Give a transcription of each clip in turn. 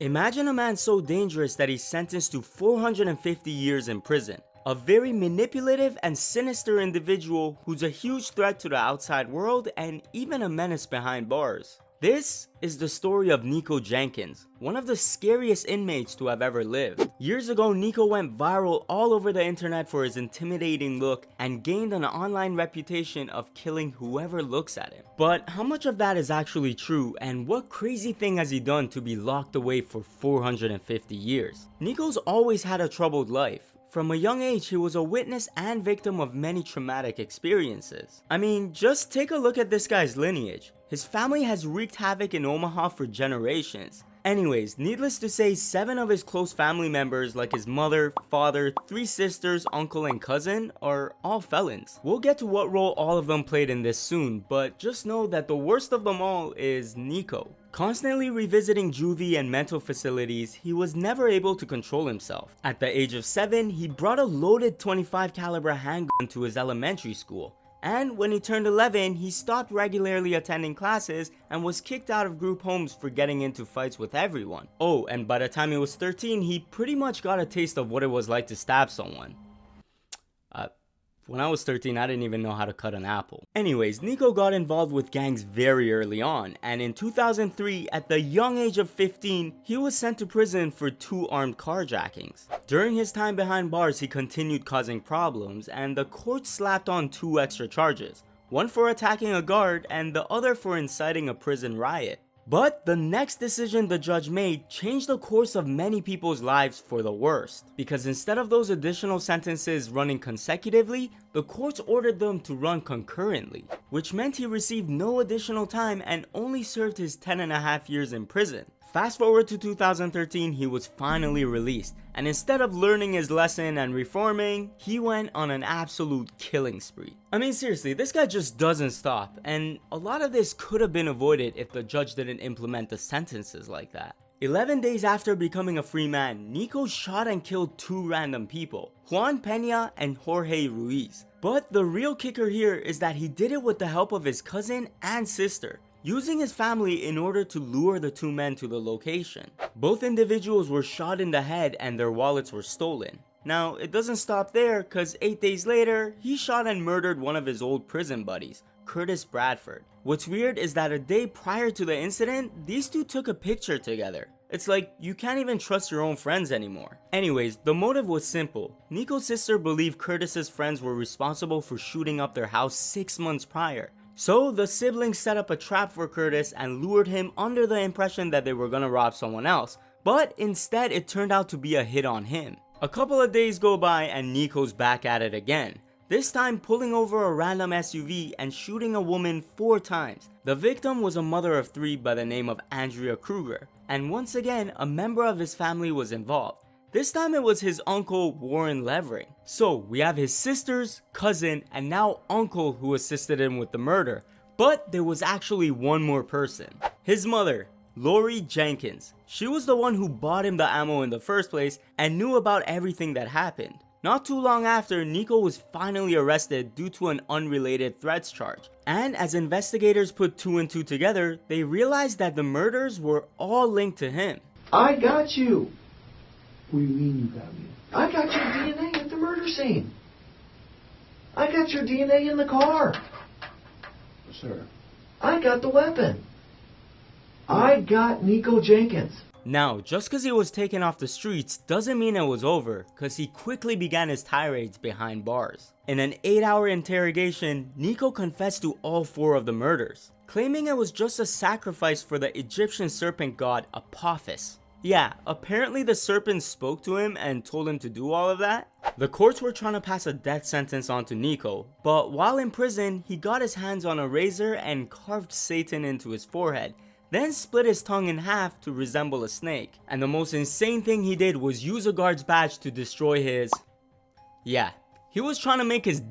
Imagine a man so dangerous that he's sentenced to 450 years in prison. A very manipulative and sinister individual who's a huge threat to the outside world and even a menace behind bars. This is the story of Nikko Jenkins, one of the scariest inmates to have ever lived. Years ago, Nikko went viral all over the internet for his intimidating look and gained an online reputation of killing whoever looks at him. But how much of that is actually true, and what crazy thing has he done to be locked away for 450 years? Nikko's always had a troubled life. From a young age, he was a witness and victim of many traumatic experiences. I mean, just take a look at this guy's lineage. His family has wreaked havoc in Omaha for generations. Anyways, needless to say, 7 of his close family members, like his mother, father, 3 sisters, uncle, and cousin, are all felons. We'll get to what role all of them played in this soon, but just know that the worst of them all is Nikko. Constantly revisiting juvie and mental facilities, he was never able to control himself. At the age of 7, he brought a loaded .25 caliber handgun to his elementary school. And when he turned 11, he stopped regularly attending classes and was kicked out of group homes for getting into fights with everyone. Oh, and by the time he was 13, he pretty much got a taste of what it was like to stab someone. When I was 13, I didn't even know how to cut an apple. Anyways, Nikko got involved with gangs very early on, and in 2003, at the young age of 15, he was sent to prison for 2 armed carjackings. During his time behind bars, he continued causing problems, and the court slapped on 2 extra charges, one for attacking a guard and the other for inciting a prison riot. But the next decision the judge made changed the course of many people's lives for the worst, because instead of those additional sentences running consecutively, the courts ordered them to run concurrently, which meant he received no additional time and only served his 10.5 years in prison. Fast forward to 2013, he was finally released, and instead of learning his lesson and reforming, he went on an absolute killing spree. I mean, seriously, this guy just doesn't stop, and a lot of this could have been avoided if the judge didn't implement the sentences like that. 11 days after becoming a free man, Nikko shot and killed 2 random people, Juan Pena and Jorge Ruiz. But the real kicker here is that he did it with the help of his cousin and sister, using his family in order to lure the 2 men to the location. Both individuals were shot in the head and their wallets were stolen. Now, it doesn't stop there, cause 8 days later, he shot and murdered one of his old prison buddies, Curtis Bradford. What's weird is that a day prior to the incident, these 2 took a picture together. It's like, you can't even trust your own friends anymore. Anyways, the motive was simple. Nikko's sister believed Curtis's friends were responsible for shooting up their house 6 months prior. So the siblings set up a trap for Curtis and lured him under the impression that they were gonna rob someone else, but instead it turned out to be a hit on him. A couple of days go by and Nikko's back at it again, this time pulling over a random SUV and shooting a woman 4 times. The victim was a mother of 3 by the name of Andrea Kruger, and once again a member of his family was involved. This time it was his uncle Warren Levering. So we have his sisters, cousin, and now uncle who assisted him with the murder. But there was actually one more person. His mother, Lori Jenkins. She was the one who bought him the ammo in the first place and knew about everything that happened. Not too long after, Nikko was finally arrested due to an unrelated threats charge. And as investigators put 2 and 2 together, they realized that the murders were all linked to him. I got you. What do you mean you got me? I got your DNA at the murder scene. I got your DNA in the car. Sir. I got the weapon. I got Nikko Jenkins. Now, just cause he was taken off the streets doesn't mean it was over, cause he quickly began his tirades behind bars. In an 8-hour interrogation, Nikko confessed to all 4 of the murders, claiming it was just a sacrifice for the Egyptian serpent god Apophis. Yeah, apparently the serpent spoke to him and told him to do all of that. The courts were trying to pass a death sentence onto Nikko, but while in prison, he got his hands on a razor and carved Satan into his forehead, then split his tongue in half to resemble a snake. And the most insane thing he did was use a guard's badge to destroy his... Yeah, he was trying to make his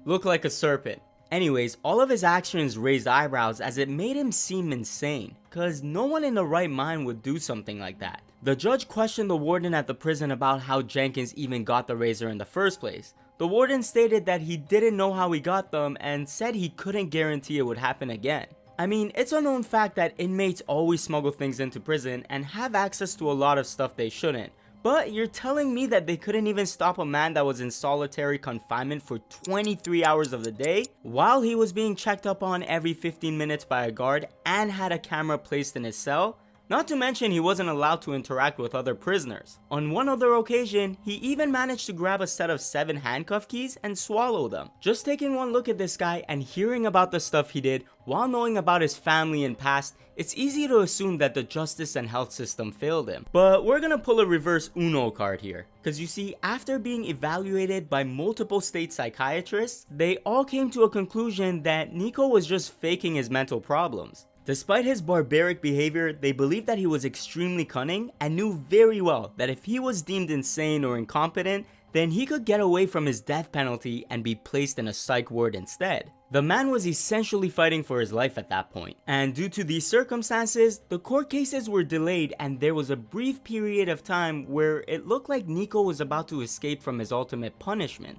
look like a serpent. Anyways, all of his actions raised eyebrows as it made him seem insane, cause no one in the right mind would do something like that. The judge questioned the warden at the prison about how Jenkins even got the razor in the first place. The warden stated that he didn't know how he got them and said he couldn't guarantee it would happen again. I mean, it's a known fact that inmates always smuggle things into prison and have access to a lot of stuff they shouldn't. But you're telling me that they couldn't even stop a man that was in solitary confinement for 23 hours of the day while he was being checked up on every 15 minutes by a guard and had a camera placed in his cell? Not to mention he wasn't allowed to interact with other prisoners. On one other occasion, he even managed to grab a set of 7 handcuff keys and swallow them. Just taking one look at this guy and hearing about the stuff he did while knowing about his family and past, it's easy to assume that the justice and health system failed him. But we're gonna pull a reverse Uno card here. Cause you see, after being evaluated by multiple state psychiatrists, they all came to a conclusion that Nikko was just faking his mental problems. Despite his barbaric behavior, they believed that he was extremely cunning and knew very well that if he was deemed insane or incompetent, then he could get away from his death penalty and be placed in a psych ward instead. The man was essentially fighting for his life at that point, and due to these circumstances, the court cases were delayed and there was a brief period of time where it looked like Nikko was about to escape from his ultimate punishment.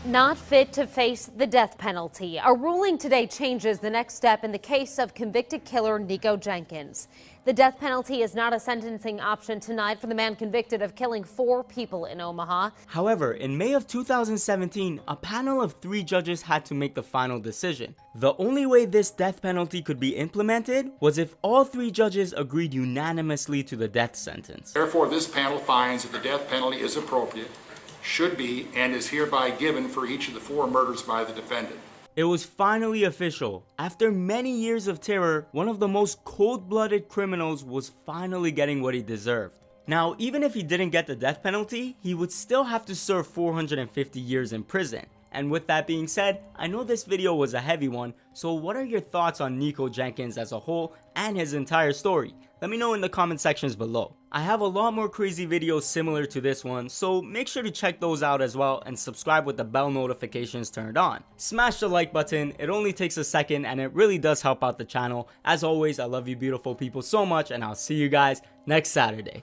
Not fit to face the death penalty. A ruling today changes the next step in the case of convicted killer Nikko Jenkins. The death penalty is not a sentencing option tonight for the man convicted of killing 4 people in Omaha. However, in May of 2017, a panel of 3 judges had to make the final decision. The only way this death penalty could be implemented was if all 3 judges agreed unanimously to the death sentence. Therefore, this panel finds that the death penalty is appropriate, should be, and is hereby given for each of the 4 murders by the defendant. It was finally official. After many years of terror, one of the most cold-blooded criminals was finally getting what he deserved. Now, even if he didn't get the death penalty, he would still have to serve 450 years in prison. And with that being said, I know this video was a heavy one, so what are your thoughts on Nikko Jenkins as a whole and his entire story? Let me know in the comment sections below. I have a lot more crazy videos similar to this one, so make sure to check those out as well and subscribe with the bell notifications turned on. Smash the like button, it only takes a second and it really does help out the channel. As always, I love you beautiful people so much and I'll see you guys next Saturday.